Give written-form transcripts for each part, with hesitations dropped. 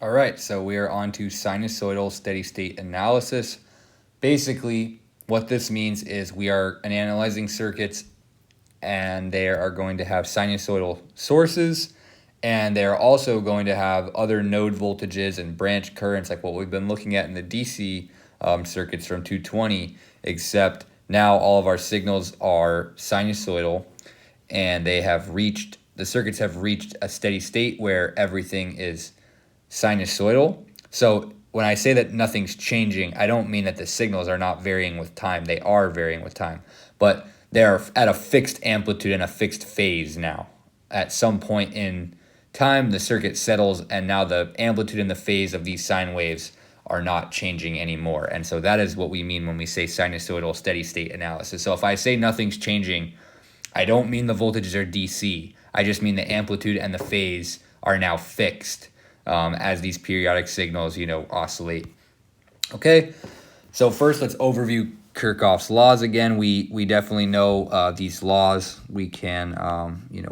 All right, so we are on to sinusoidal steady state analysis. Basically, what this means is we are analyzing circuits and they are going to have sinusoidal sources, and they are also going to have other node voltages and branch currents like what we've been looking at in the DC circuits from 220, except now all of our signals are sinusoidal and the circuits have reached a steady state where everything is sinusoidal. So when I say that nothing's changing, I don't mean that the signals are not varying with time. They are varying with time, but they're at a fixed amplitude and a fixed phase now. At some point in time, the circuit settles, and now the amplitude and the phase of these sine waves are not changing anymore. And so that is what we mean when we say sinusoidal steady state analysis. So if I say nothing's changing, I don't mean the voltages are DC. I just mean the amplitude and the phase are now fixed as these periodic signals, oscillate. Okay, so first let's overview Kirchhoff's laws again. We definitely know these laws. We can,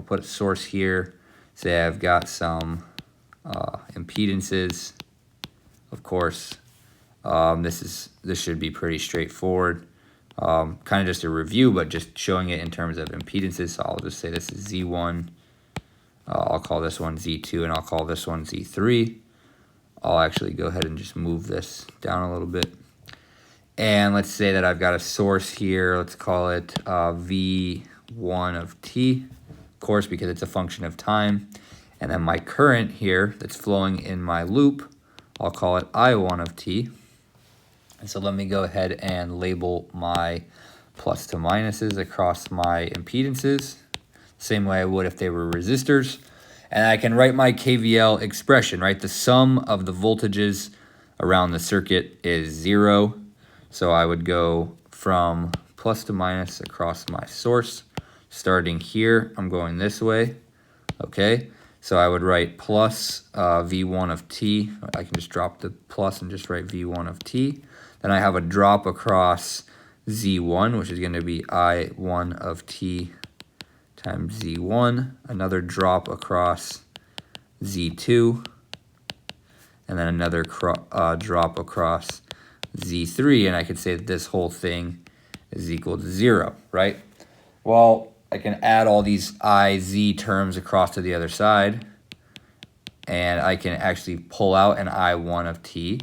put a source here. Say I've got some impedances. Of course, this should be pretty straightforward. Kind of just a review, but just showing it in terms of impedances. So I'll just say this is Z1. I'll call this one Z2, and I'll call this one Z3. I'll actually go ahead and just move this down a little bit. And let's say that I've got a source here. Let's call it V1 of t, of course, because it's a function of time. And then my current here that's flowing in my loop, I'll call it I1 of t. And so let me go ahead and label my plus to minuses across my impedances, same way I would if they were resistors. And I can write my KVL expression, right? The sum of the voltages around the circuit is 0. So I would go from plus to minus across my source. Starting here, I'm going this way, okay? So I would write plus V1 of t. I can just drop the plus and just write V1 of t. Then I have a drop across Z1, which is going to be I1 of t times Z1, another drop across Z2, and then another drop across Z3, and I could say that this whole thing is equal to 0, right? Well, I can add all these IZ terms across to the other side, and I can actually pull out an I1 of t,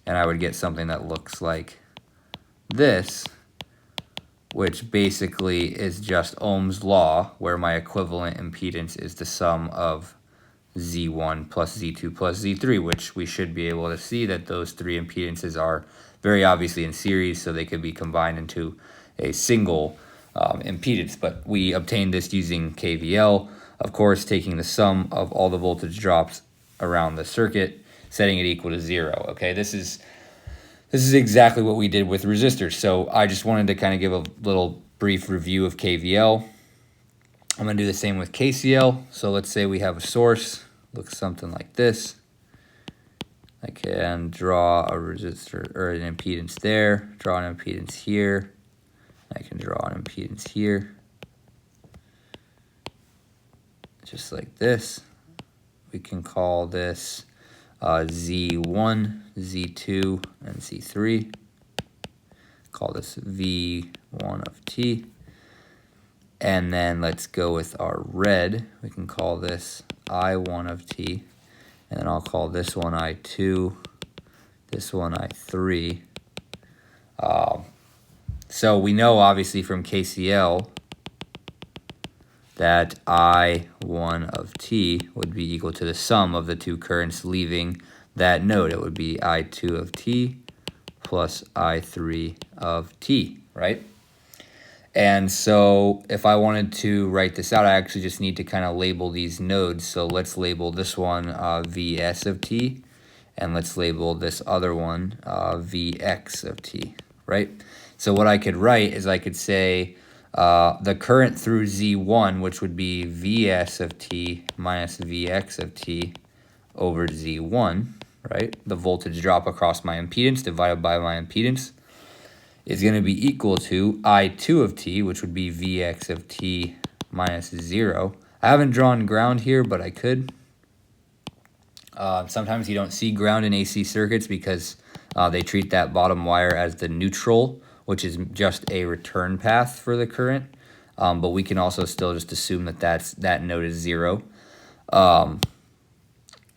and I would get something that looks like this, which basically is just Ohm's law, where my equivalent impedance is the sum of Z1 plus Z2 plus Z3, which we should be able to see that those three impedances are very obviously in series, so they could be combined into a single impedance. But we obtained this using KVL, of course, taking the sum of all the voltage drops around the circuit, setting it equal to 0. Okay, this is exactly what we did with resistors. So I just wanted to kind of give a little brief review of KVL. I'm going to do the same with KCL. So let's say we have a source, looks something like this. I can draw a resistor or an impedance there, draw an impedance here. I can draw an impedance here, just like this. We can call this Z1, Z2, and Z3. Call this V1 of t. And then let's go with our red. We can call this I1 of t. And then I'll call this one I2, this one I3. So we know obviously from KCL that I1 of t would be equal to the sum of the two currents leaving that node. It would be I2 of t plus I3 of t, right? And so if I wanted to write this out, I actually just need to kind of label these nodes. So let's label this one Vs of t, and let's label this other one Vx of t, right? So what I could write is I could say the current through Z1, which would be Vs of t minus Vx of t over Z1, right? The voltage drop across my impedance divided by my impedance is going to be equal to I2 of t, which would be Vx of t minus 0. I haven't drawn ground here, but I could. Sometimes you don't see ground in AC circuits because they treat that bottom wire as the neutral, which is just a return path for the current. But we can also still just assume that that node is 0.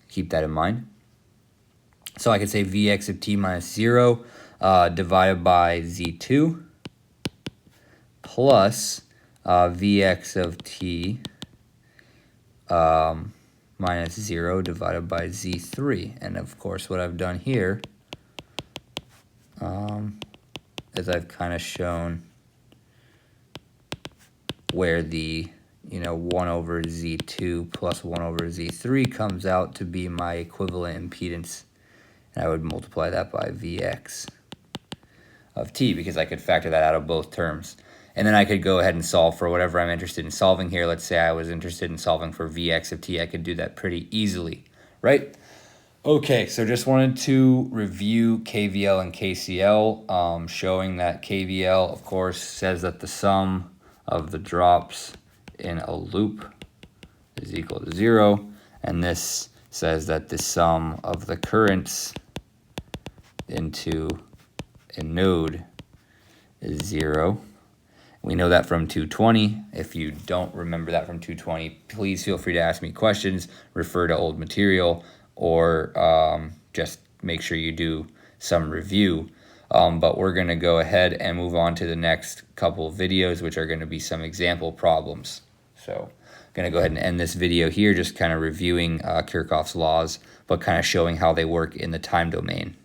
Keep that in mind. So I could say Vx of t minus 0 divided by Z2 plus Vx of t minus 0 divided by Z3. And of course, what I've done here is I've kind of shown where the 1 over Z2 plus 1 over Z3 comes out to be my equivalent impedance. And I would multiply that by Vx of t because I could factor that out of both terms. And then I could go ahead and solve for whatever I'm interested in solving here. Let's say I was interested in solving for Vx of t. I could do that pretty easily, right? Okay, so just wanted to review KVL and KCL, showing that KVL, of course, says that the sum of the drops in a loop is equal to 0, and this says that the sum of the currents into a node is 0. We know that from 220. If you don't remember that from 220, please feel free to ask me questions, refer to old material, or just make sure you do some review. But we're going to go ahead and move on to the next couple of videos, which are going to be some example problems. So I'm going to go ahead and end this video here, just kind of reviewing Kirchhoff's laws, but kind of showing how they work in the time domain.